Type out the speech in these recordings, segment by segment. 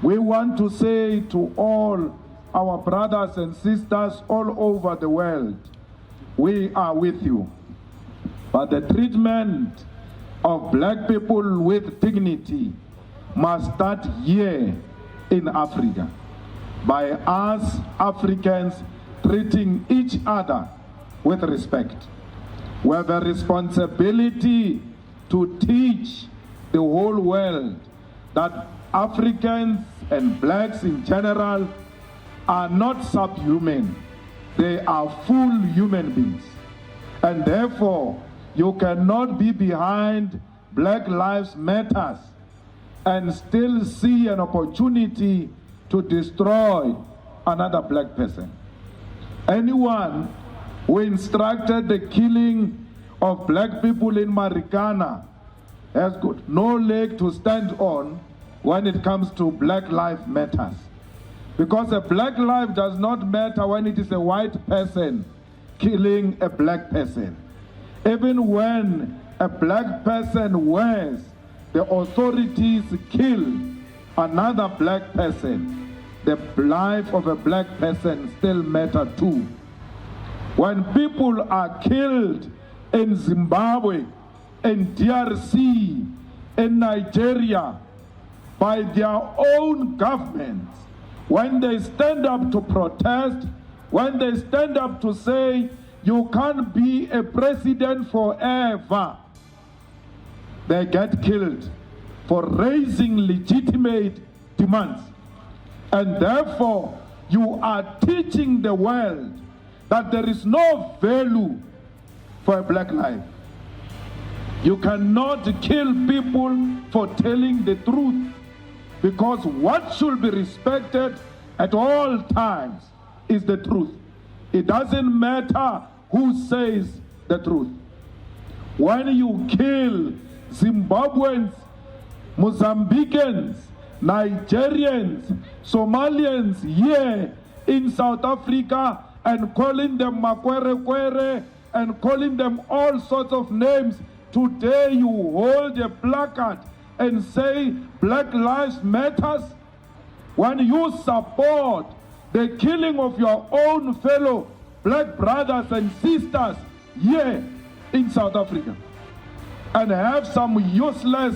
We want to say to all our brothers and sisters all over the world, we are with you. But the treatment of black people with dignity must start here in Africa, by us Africans treating each other with respect. We have a responsibility to teach the whole world that Africans and blacks in general are not subhuman. They are full human beings. And therefore, you cannot be behind Black Lives Matters and still see an opportunity to destroy another black person. Anyone who instructed the killing of black people in Marikana has got no leg to stand on when it comes to Black Lives Matters. Because a black life does not matter when it is a white person killing a black person. Even when a black person wears, the authorities kill another black person, the life of a black person still matters too. When people are killed in Zimbabwe, in DRC, in Nigeria, by their own governments, when they stand up to protest, when they stand up to say, you can't be a president forever, they get killed for raising legitimate demands. And therefore, you are teaching the world that there is no value for a black life. You cannot kill people for telling the truth, because what should be respected at all times is the truth. It doesn't matter who says the truth. When you kill Zimbabweans, Mozambicans, Nigerians, Somalians here in South Africa and calling them Makwere and calling them all sorts of names, today you hold a placard and say Black Lives Matters, when you support the killing of your own fellow black brothers and sisters here in South Africa, and have some useless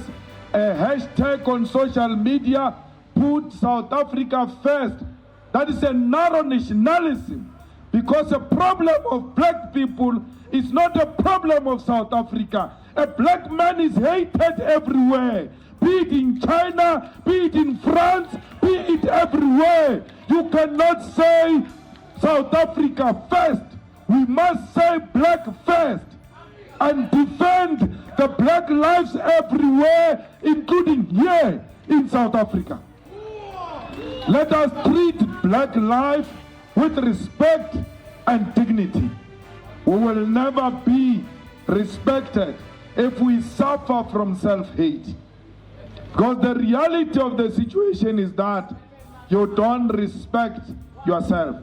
hashtag on social media, put South Africa first. That is a narrow nationalism, because the problem of black people is not a problem of South Africa. A black man is hated everywhere, be it in China, be it in France, be it everywhere. You cannot say South Africa first. We must say black first and defend the black lives everywhere, including here in South Africa. Let us treat black life with respect and dignity. We will never be respected if we suffer from self-hate. Because the reality of the situation is that you don't respect yourself.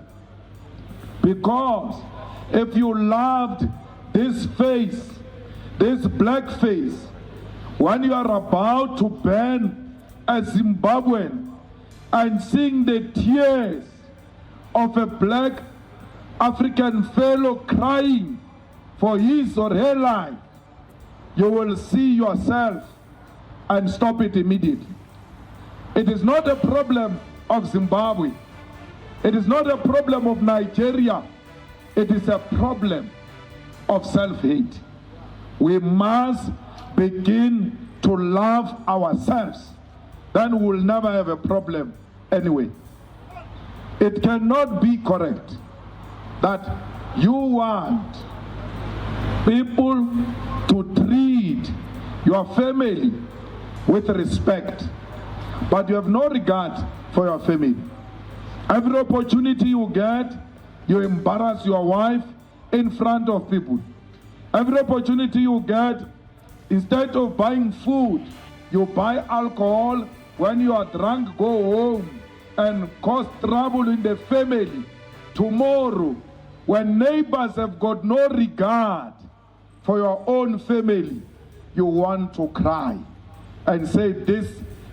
Because if you loved this face, this black face, when you are about to burn a Zimbabwean and seeing the tears of a black African fellow crying for his or her life, you will see yourself and stop it immediately. It is not a problem of Zimbabwe. It is not a problem of Nigeria. It is a problem of self-hate. We must begin to love ourselves. Then we will never have a problem anyway. It cannot be correct that you want people to treat your family with respect, but you have no regard for your family. Every opportunity you get, you embarrass your wife in front of people. Every opportunity you get, instead of buying food, you buy alcohol. When you are drunk, go home and cause trouble in the family. Tomorrow, when neighbors have got no regard for your own family, you want to cry and say, this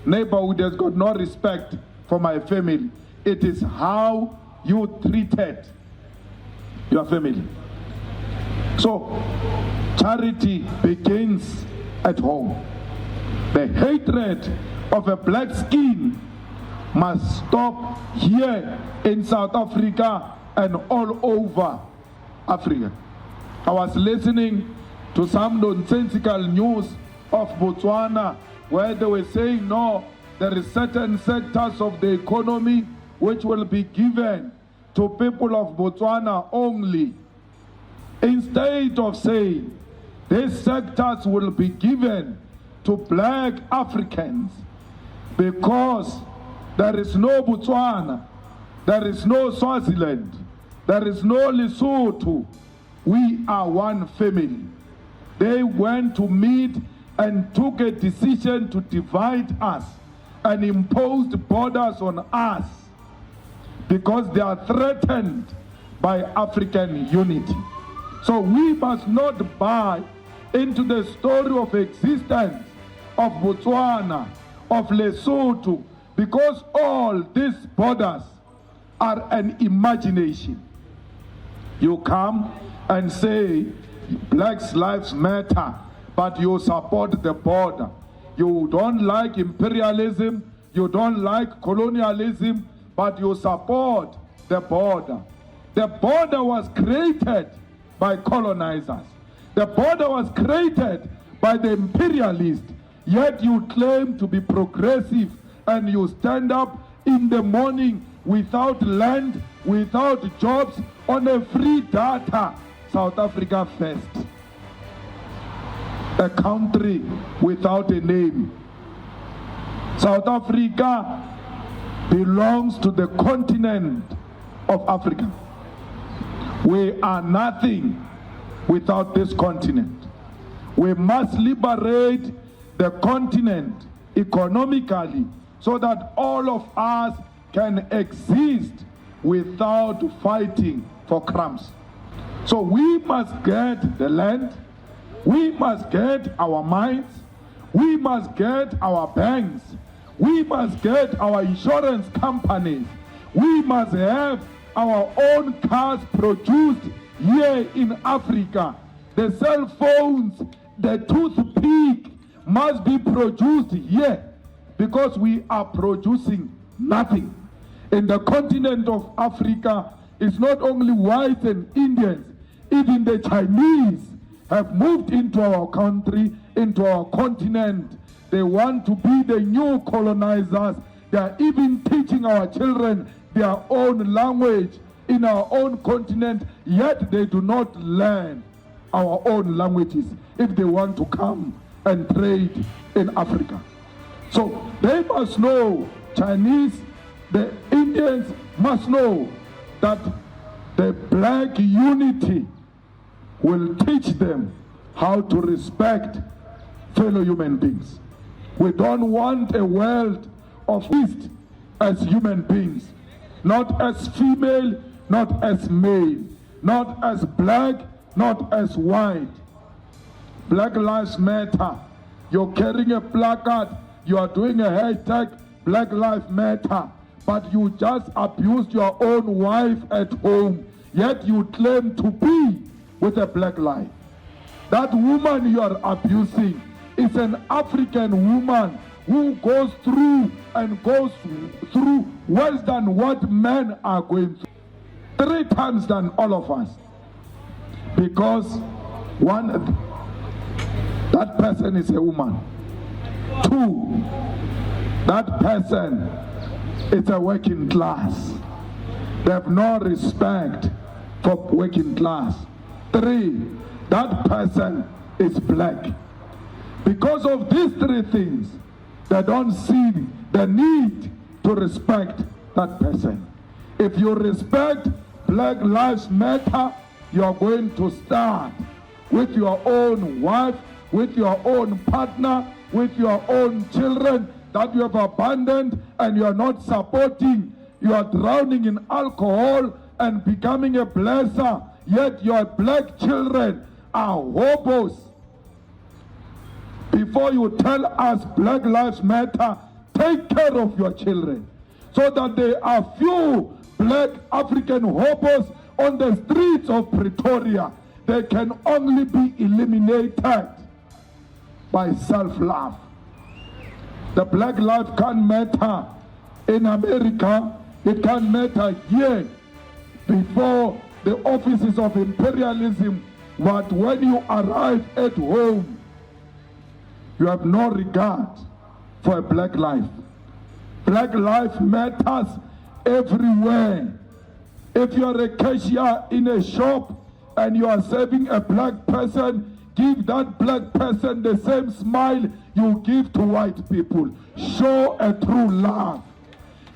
neighborhood has got no respect for my family. It is how you treated your family. So, charity begins at home. The hatred of a black skin must stop here in South Africa and all over Africa. I was listening to some nonsensical news of Botswana where they were saying, no, there is certain sectors of the economy which will be given to people of Botswana only. Instead of saying, these sectors will be given to black Africans because there is no Botswana, there is no Swaziland, there is no Lesotho. We are one family. They went to meet and took a decision to divide us and imposed borders on us because they are threatened by African unity. So we must not buy into the story of existence of Botswana, of Lesotho, because all these borders are an imagination. You come and say, Black Lives Matter, but you support the border. You don't like imperialism, you don't like colonialism, but you support the border. The border was created by colonizers. The border was created by the imperialists, yet you claim to be progressive and you stand up in the morning without land, without jobs, on a free data. South Africa first. A country without a name. South Africa belongs to the continent of Africa. We are nothing without this continent. We must liberate the continent economically so that all of us can exist without fighting for crumbs. So we must get the land, we must get our mines, we must get our banks, we must get our insurance companies, we must have our own cars produced here in Africa. The cell phones, the toothpick must be produced here because we are producing nothing. In the continent of Africa, it's not only whites and Indians, even the Chinese have moved into our country, into our continent. They want to be the new colonizers. They are even teaching our children their own language in our own continent, yet they do not learn our own languages if they want to come and trade in Africa. So they must know, Chinese, the Indians must know that the black unity will teach them how to respect fellow human beings. We don't want a world of East as human beings, not as female, not as male, not as black, not as white. Black Lives Matter. You're carrying a placard, you are doing a hashtag Black Lives Matter, but you just abused your own wife at home, yet you claim to be with a black life. That woman you are abusing is an African woman who goes through and goes through worse than what men are going through. 3 times than all of us. Because one, that person is a woman. 2, that person is a working class. They have no respect for working class. 3, that person is black. Because of these 3 things, they don't see the need to respect that person. If you respect Black Lives Matter, you are going to start with your own wife, with your own partner, with your own children that you have abandoned and you are not supporting. You are drowning in alcohol and becoming a blesser, yet your black children are hobos. Before you tell us Black Lives Matter, take care of your children, so that there are few black African hobos on the streets of Pretoria. They can only be eliminated by self-love. The black life can't matter in America, it can't matter here before the offices of imperialism, but when you arrive at home, you have no regard for a black life. Black life matters everywhere. If you are a cashier in a shop and you are serving a black person, give that black person the same smile you give to white people. Show a true love.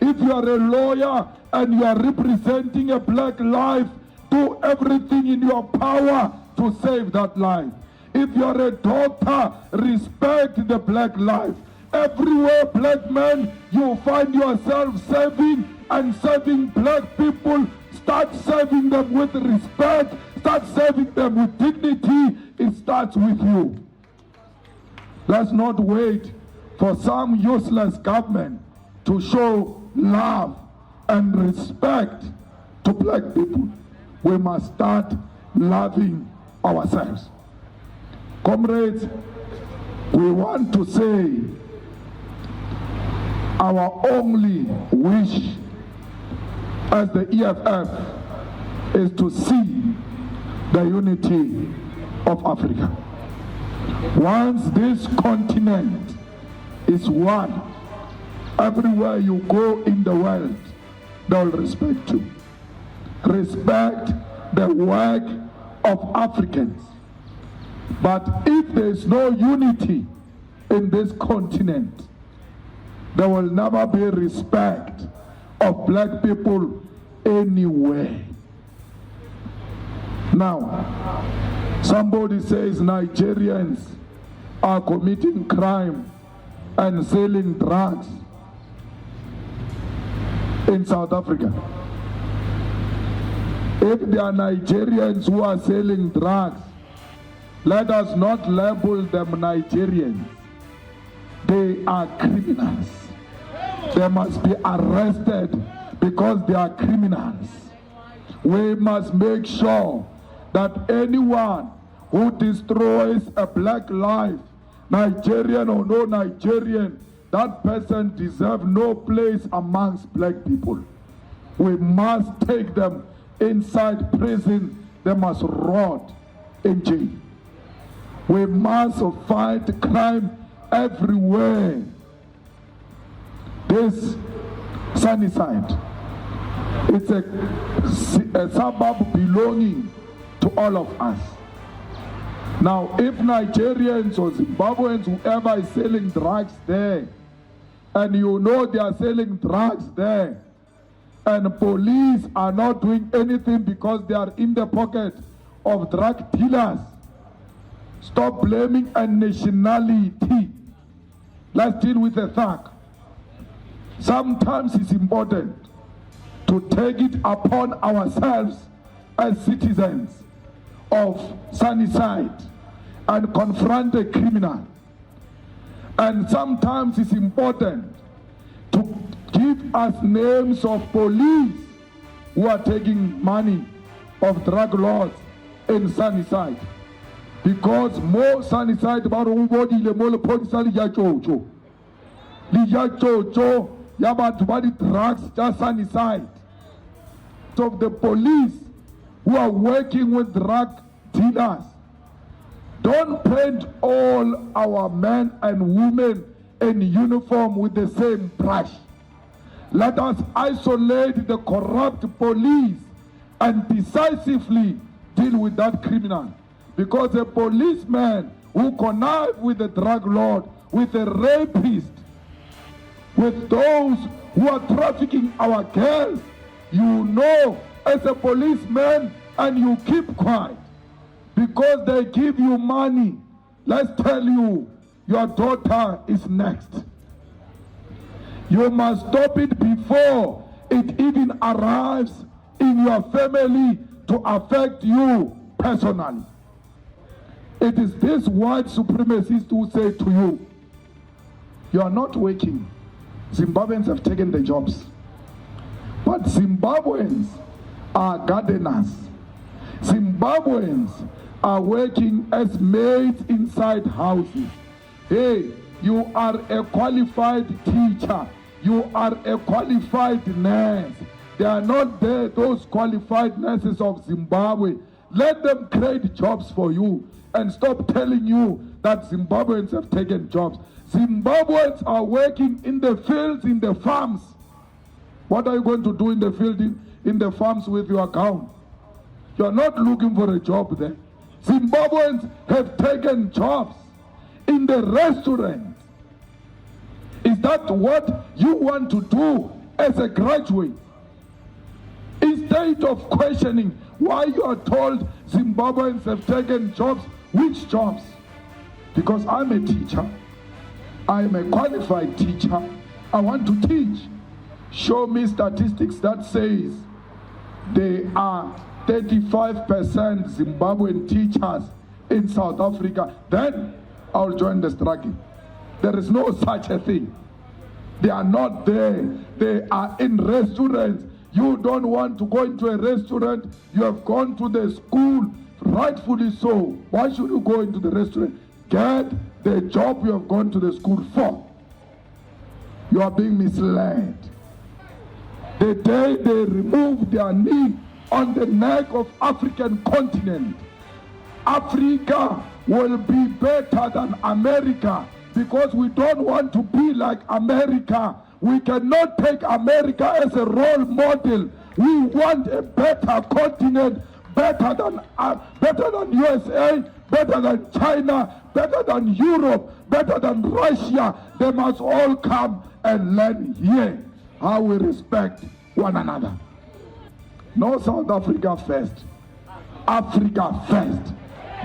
If you are a lawyer and you are representing a black life, do everything in your power to save that life. If you are a doctor, respect the black life. Everywhere, black men, you find yourself serving and serving black people. Start serving them with respect. Start serving them with dignity. It starts with you. Let's not wait for some useless government to show love and respect to black people. We must start loving ourselves. Comrades, we want to say our only wish as the EFF is to see the unity of Africa. Once this continent is one, everywhere you go in the world, they will respect you. Respect the work of Africans. But if there is no unity in this continent, there will never be respect of black people anywhere. Now, somebody says Nigerians are committing crime and selling drugs in South Africa. If there are Nigerians who are selling drugs, let us not label them Nigerians. They are criminals. They must be arrested because they are criminals. We must make sure that anyone who destroys a black life, Nigerian or no Nigerian, that person deserves no place amongst black people. We must take them inside prison. They must rot in jail. We must fight crime everywhere. This Sunnyside, it's a suburb belonging to all of us. Now, if Nigerians or Zimbabweans, whoever is selling drugs there, and you know they are selling drugs there, and police are not doing anything because they are in the pocket of drug dealers, stop blaming a nationality. Let's deal with the fact. Sometimes it's important to take it upon ourselves as citizens of Sunnyside and confront a criminal. And sometimes it's important to give us names of police who are taking money of drug lords in Sunnyside. Because more Sunnyside about the more police yabat drugs just Sunnyside. So the police who are working with drug dealers, don't paint all our men and women in uniform with the same brush. Let us isolate the corrupt police and decisively deal with that criminal. Because a policeman who connive with the drug lord, with a rapist, with those who are trafficking our girls, you know as a policeman and you keep quiet because they give you money. Let's tell you, your daughter is next. You must stop it before it even arrives in your family to affect you personally. It is this white supremacist who say to you, you are not working. Zimbabweans have taken the jobs. But Zimbabweans are gardeners. Zimbabweans are working as maids inside houses. Hey, you are a qualified teacher. You are a qualified nurse. They are not there, those qualified nurses of Zimbabwe. Let them create jobs for you and stop telling you that Zimbabweans have taken jobs. Zimbabweans are working in the fields, in the farms. What are you going to do in the field, in the farms with your account? You are not looking for a job there. Zimbabweans have taken jobs in the restaurant. Is that what you want to do as a graduate? Instead of questioning why you are told Zimbabweans have taken jobs, which jobs? Because I'm a teacher. I'm a qualified teacher. I want to teach. Show me statistics that says there are 35% Zimbabwean teachers in South Africa. Then I'll join the struggle. There is no such a thing. They are not there. They are in restaurants. You don't want to go into a restaurant. You have gone to the school, rightfully so. Why should you go into the restaurant? Get the job you have gone to the school for. You are being misled. The day they remove their knee on the neck of African continent, Africa will be better than America, because we don't want to be like America. We cannot take America as a role model. We want a better continent, better than USA, better than China, better than Europe, better than Russia. They must all come and learn here how we respect one another. No South Africa first. Africa first.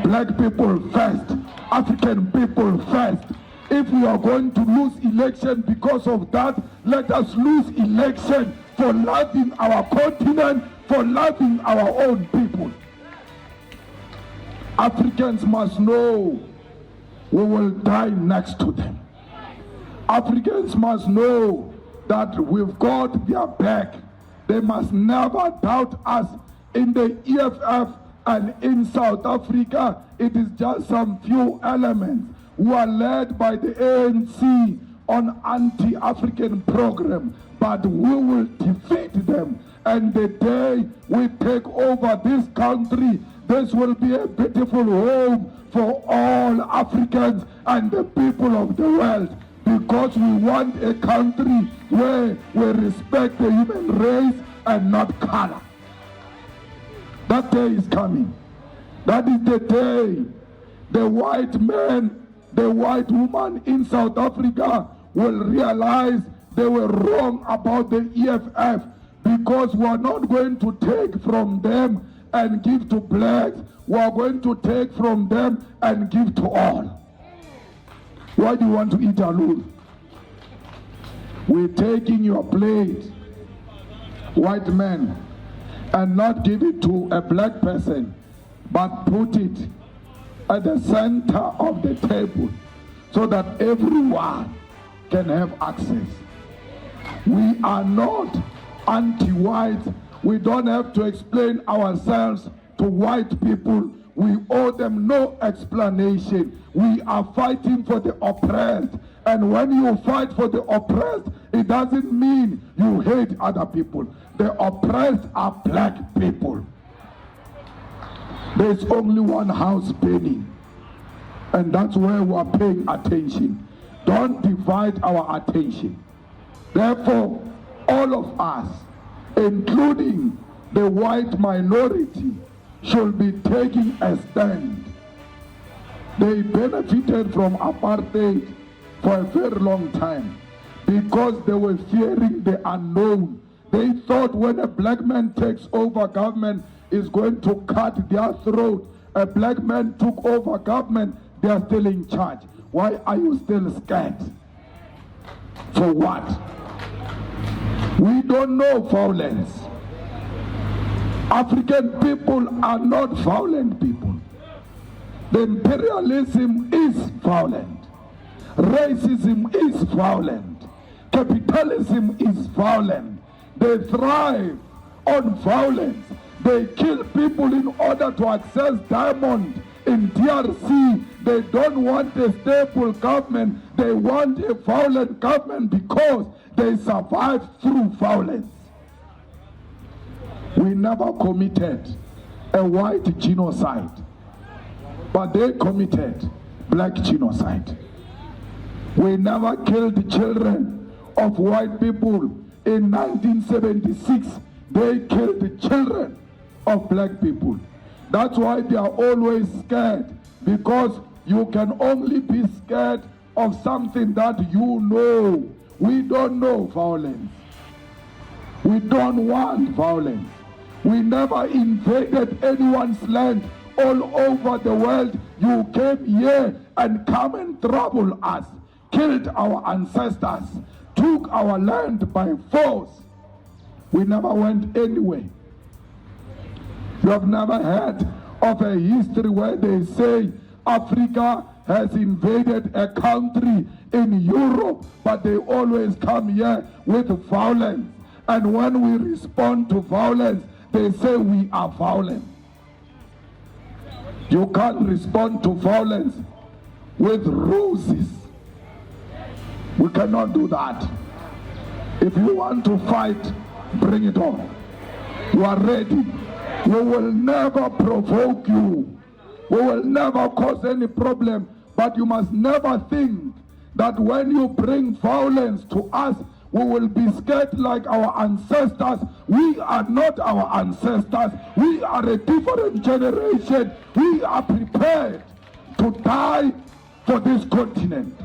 Black people first. African people first. If we are going to lose election because of that, let us lose election for loving our continent, for loving our own people. Africans must know we will die next to them. Africans must know that we've got their back. They must never doubt us. In the EFF and in South Africa, it is just some few elements who are led by the ANC on anti-African program, but we will defeat them. And the day we take over this country, this will be a beautiful home for all Africans and the people of the world, because we want a country where we respect the human race and not color. That day is coming. That is the day the white man, the white woman in South Africa will realize they were wrong about the EFF, because we are not going to take from them and give to blacks. We are going to take from them and give to all. Why do you want to eat alone? We're taking your plate, white man, and not give it to a black person, but put it at the center of the table so that everyone can have access. We are not anti-white. We don't have to explain ourselves to white people. We owe them no explanation. We are fighting for the oppressed. And when you fight for the oppressed, it doesn't mean you hate other people. The oppressed are black people. There's only one house burning, and that's where we are paying attention. Don't divide our attention. Therefore, all of us, including the white minority, should be taking a stand. They benefited from apartheid for a very long time because they were fearing the unknown. They thought when a black man takes over government, is going to cut their throat. A black man took over government, they are still in charge. Why are you still scared? For what? We don't know violence. African people are not violent people. The imperialism is violent. Racism is violent. Capitalism is violent. They thrive on violence. They kill people in order to access diamond in DRC. They don't want a stable government. They want a violent government because they survive through violence. We never committed a white genocide, but they committed black genocide. We never killed children of white people. In 1976, they killed the children of black people. That's why they are always scared, because you can only be scared of something that you know. We don't know violence. We don't want violence. We never invaded anyone's land. All over the world, you came here and come and trouble us, killed our ancestors, took our land by force. We never went anywhere. You have never heard of a history where they say Africa has invaded a country in Europe, but they always come here with violence. And when we respond to violence, they say we are violent. You can't respond to violence with roses. We cannot do that. If you want to fight, bring it on. You are ready. We will never provoke you. We will never cause any problem. But you must never think that when you bring violence to us, we will be scared like our ancestors. We are not our ancestors. We are a different generation. We are prepared to die for this continent.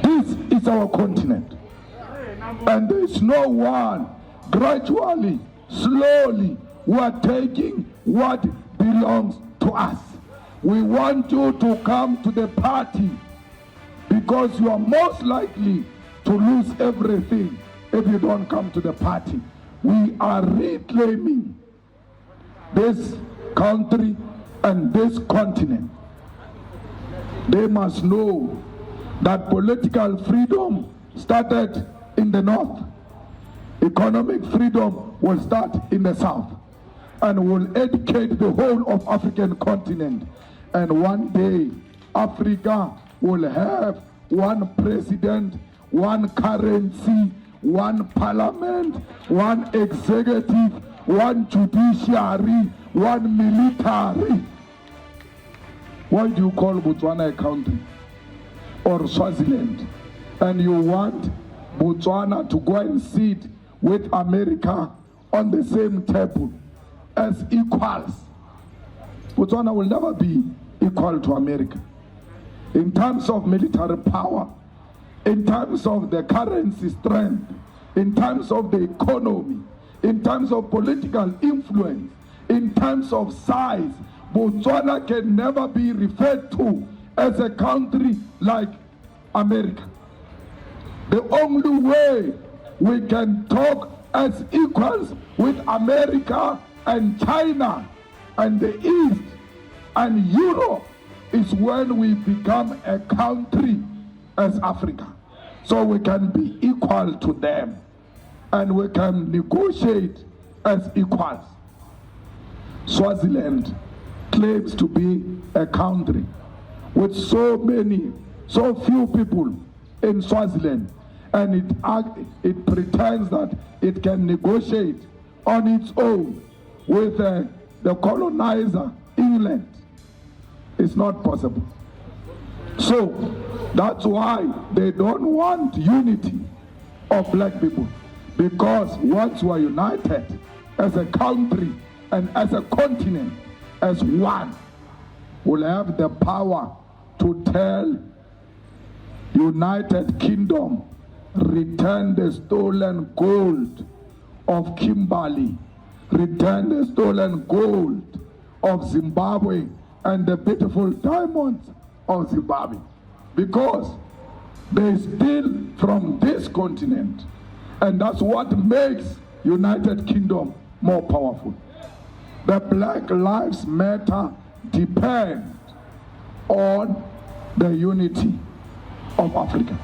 This is our continent. And there is no one. Gradually, slowly, we are taking what belongs to us. We want you to come to the party because you are most likely to lose everything if you don't come to the party. We are reclaiming this country and this continent. They must know that political freedom started in the north. Economic freedom will start in the south and will educate the whole of African continent. And one day, Africa will have one president, one currency, one parliament, one executive, one judiciary, one military. Why do you call Botswana a country? Or Swaziland? And you want Botswana to go and sit with America on the same table as equals. Botswana will never be equal to America. In terms of military power, in terms of the currency strength, in terms of the economy, in terms of political influence, in terms of size, Botswana can never be referred to as a country like America. The only way we can talk as equals with America and China and the East and Europe is when we become a country as Africa. So we can be equal to them and we can negotiate as equals. Swaziland claims to be a country with so few people in Swaziland, and it pretends that it can negotiate on its own with the colonizer, England. It's not possible. So that's why they don't want unity of black people, because once we are united as a country and as a continent, as one, we'll have the power to tell United Kingdom, return the stolen gold of Kimberley, return the stolen gold of Zimbabwe and the beautiful diamonds of Zimbabwe, because they steal from this continent, and that's what makes United Kingdom more powerful. The Black Lives Matter depend on the unity of Africa.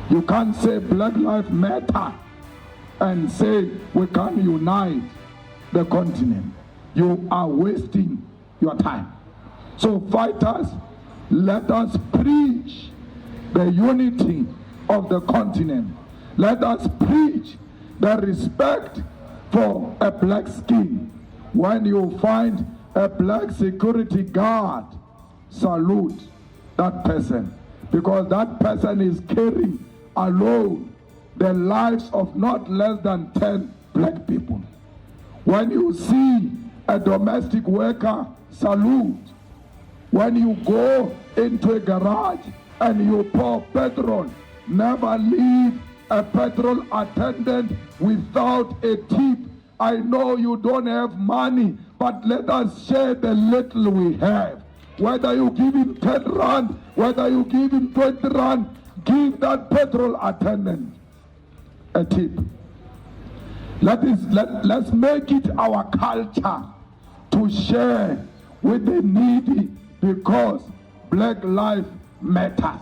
You can't say Black Lives Matter and say we can unite the continent. You are wasting your time. So fighters, let us preach the unity of the continent. Let us preach the respect for a black skin. When you find a black security guard, salute that person, because that person is carrying alone the lives of not less than 10 black people. When you see a domestic worker, salute. When you go into a garage and you pour petrol, never leave a petrol attendant without a tip. I know you don't have money, but let us share the little we have. Whether you give him 10 rand, whether you give him 20 rand, give that petrol attendant a tip. Let's make it our culture to share with the needy, because Black life matters.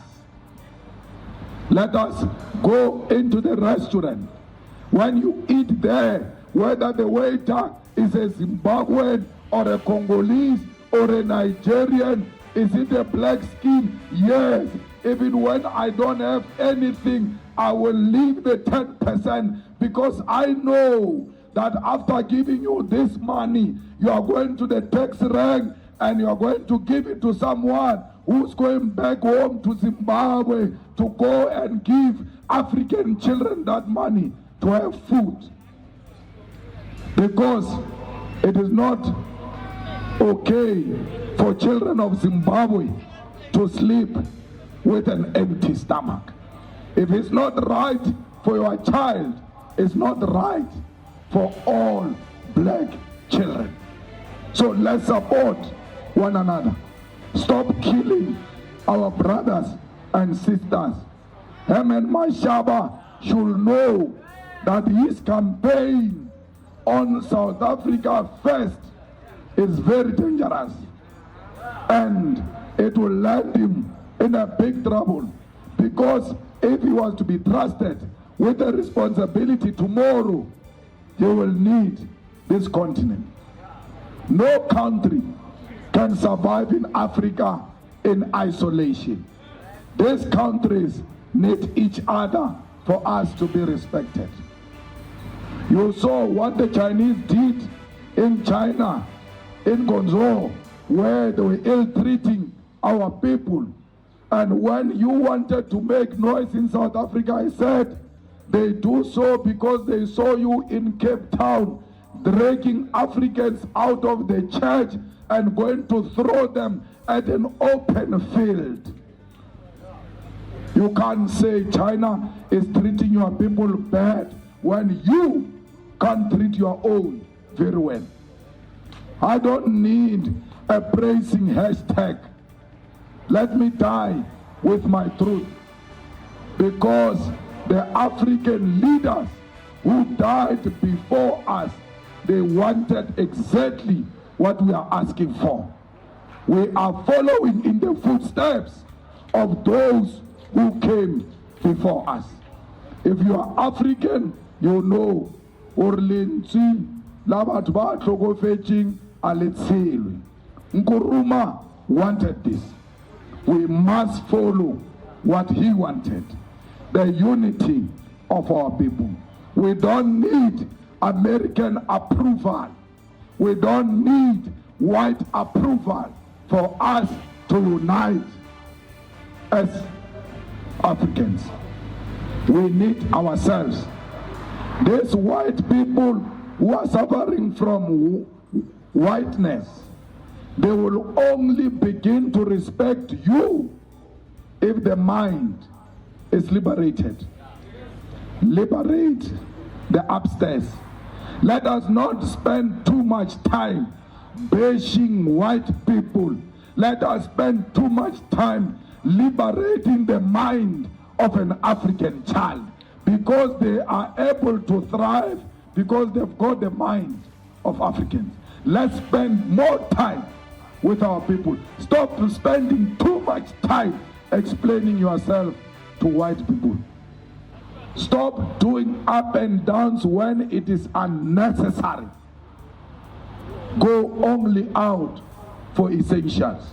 Let us go into the restaurant. When you eat there, whether the waiter is a Zimbabwean or a Congolese or a Nigerian, is it a black skin? Yes. Even when I don't have anything, I will leave the 10%, because I know that after giving you this money, you are going to the tax rank and you are going to give it to someone who's going back home to Zimbabwe to go and give African children that money to have food. Because it is not okay for children of Zimbabwe to sleep with an empty stomach. If it's not right for your child, it's not right for all black children. So let's support one another. Stop killing our brothers and sisters. Herman Mashaba should know that his campaign on South Africa first is very dangerous, and it will land him in a big trouble, because if he was to be trusted with the responsibility tomorrow, he will need this continent. No country can survive in Africa in isolation. These countries need each other for us to be respected. You saw what the Chinese did in China, in Gorge, where they were ill-treating our people. And when you wanted to make noise in South Africa, I said, they do so because they saw you in Cape Town dragging Africans out of the church and going to throw them at an open field. You can't say China is treating your people bad when you can't treat your own very well. I don't need a praising hashtag. Let me die with my truth, because the African leaders who died before us, they wanted exactly what we are asking for. We are following in the footsteps of those who came before us. If you are African, you know, Orlintsi, Labatba, Togofeching, Aletsil. Nkuruma wanted this. We must follow what he wanted, the unity of our people. We don't need American approval. We don't need white approval for us to unite as Africans. We need ourselves. These white people who are suffering from whiteness, they will only begin to respect you if the mind is liberated. Liberate the upstairs. Let us not spend too much time bashing white people. Let us spend too much time liberating the mind of an African child, because they are able to thrive because they've got the mind of Africans. Let's spend more time with our people. Stop spending too much time explaining yourself to white people. Stop doing up and downs when it is unnecessary. Go only out for essentials.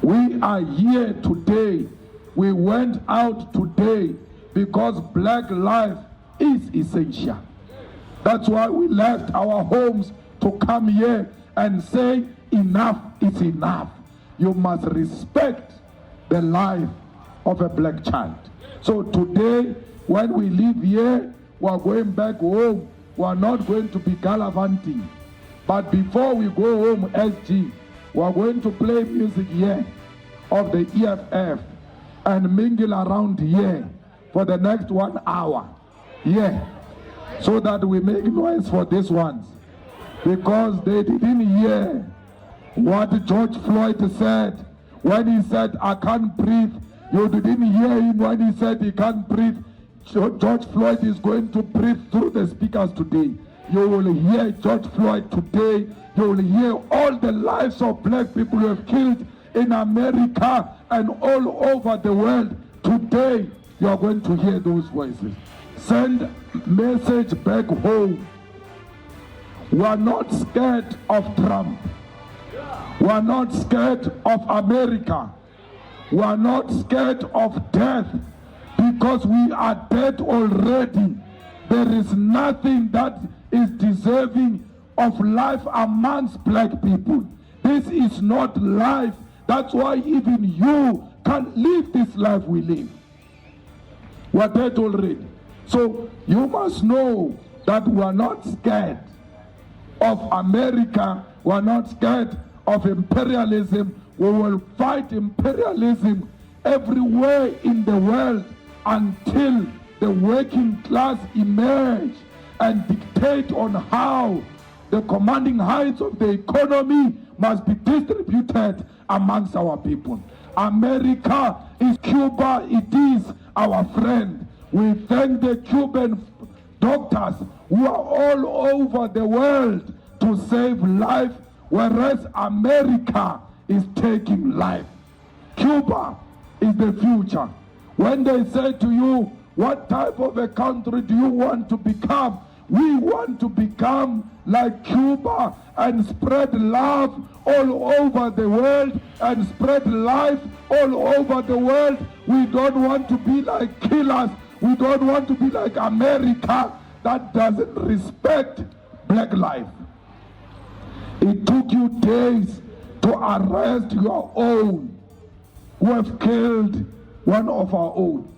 We are here today. We went out today because black life is essential. That's why we left our homes to come here and say enough is enough. You must respect the life of a black child. So today, when we leave here, we are going back home. We are not going to be gallivanting. But before we go home, SG, we are going to play music here of the EFF and mingle around here for the next 1 hour. Yeah. So that we make noise for these ones. Because they didn't hear what George Floyd said when he said, I can't breathe. You didn't hear him when he said he can't breathe. George Floyd is going to breathe through the speakers today. You will hear George Floyd today. You will hear all the lives of black people who have killed in America and all over the world. Today, you are going to hear those voices. Send message back home. We are not scared of Trump. We are not scared of America. We are not scared of death because we are dead already. There is nothing that is deserving of life amongst black people. This is not life. That's why even you can't live this life we live. We are dead already. So you must know that we are not scared of America. We are not scared of imperialism. We will fight imperialism everywhere in the world until the working class emerge and dictate on how the commanding heights of the economy must be distributed amongst our people. America is Cuba. It is our friend. We thank the Cuban doctors who are all over the world to save life, whereas America is taking life. Cuba is the future. When they say to you, what type of a country do you want to become? We want to become like Cuba and spread love all over the world and spread life all over the world. We don't want to be like killers. We don't want to be like America that doesn't respect black life. It took you days to arrest your own who have killed one of our own.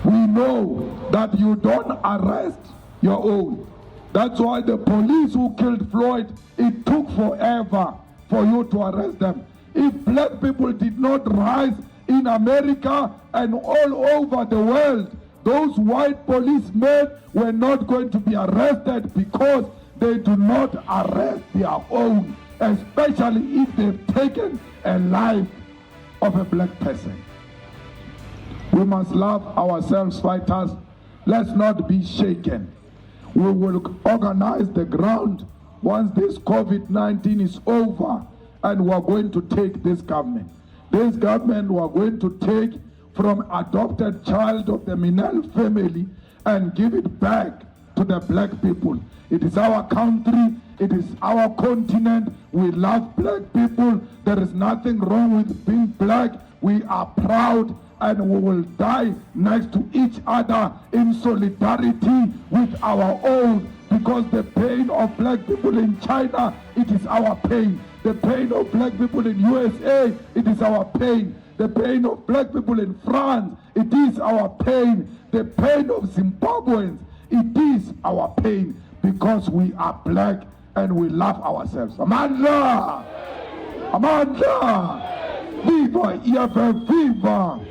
We know that you don't arrest your own. That's why the police who killed Floyd, it took forever for you to arrest them. If black people did not rise in America and all over the world, those white policemen were not going to be arrested because they do not arrest their own, especially if they've taken a life of a black person. We must love ourselves, fighters. Let's not be shaken. We will organize the ground once this COVID-19 is over, and we are going to take this government. This government we are going to take from adopted child of the Minel family and give it back to the black people. It is our country. It is our continent. We love black people. There is nothing wrong with being black. We are proud, and we will die next to each other in solidarity with our own, because the pain of black people in China, it is our pain. The pain of black people in USA, it is our pain. The pain of black people in France, it is our pain. The pain of Zimbabweans, it is our pain, because we are black and we love ourselves. Amandla! Amandla! Viva EFF, viva!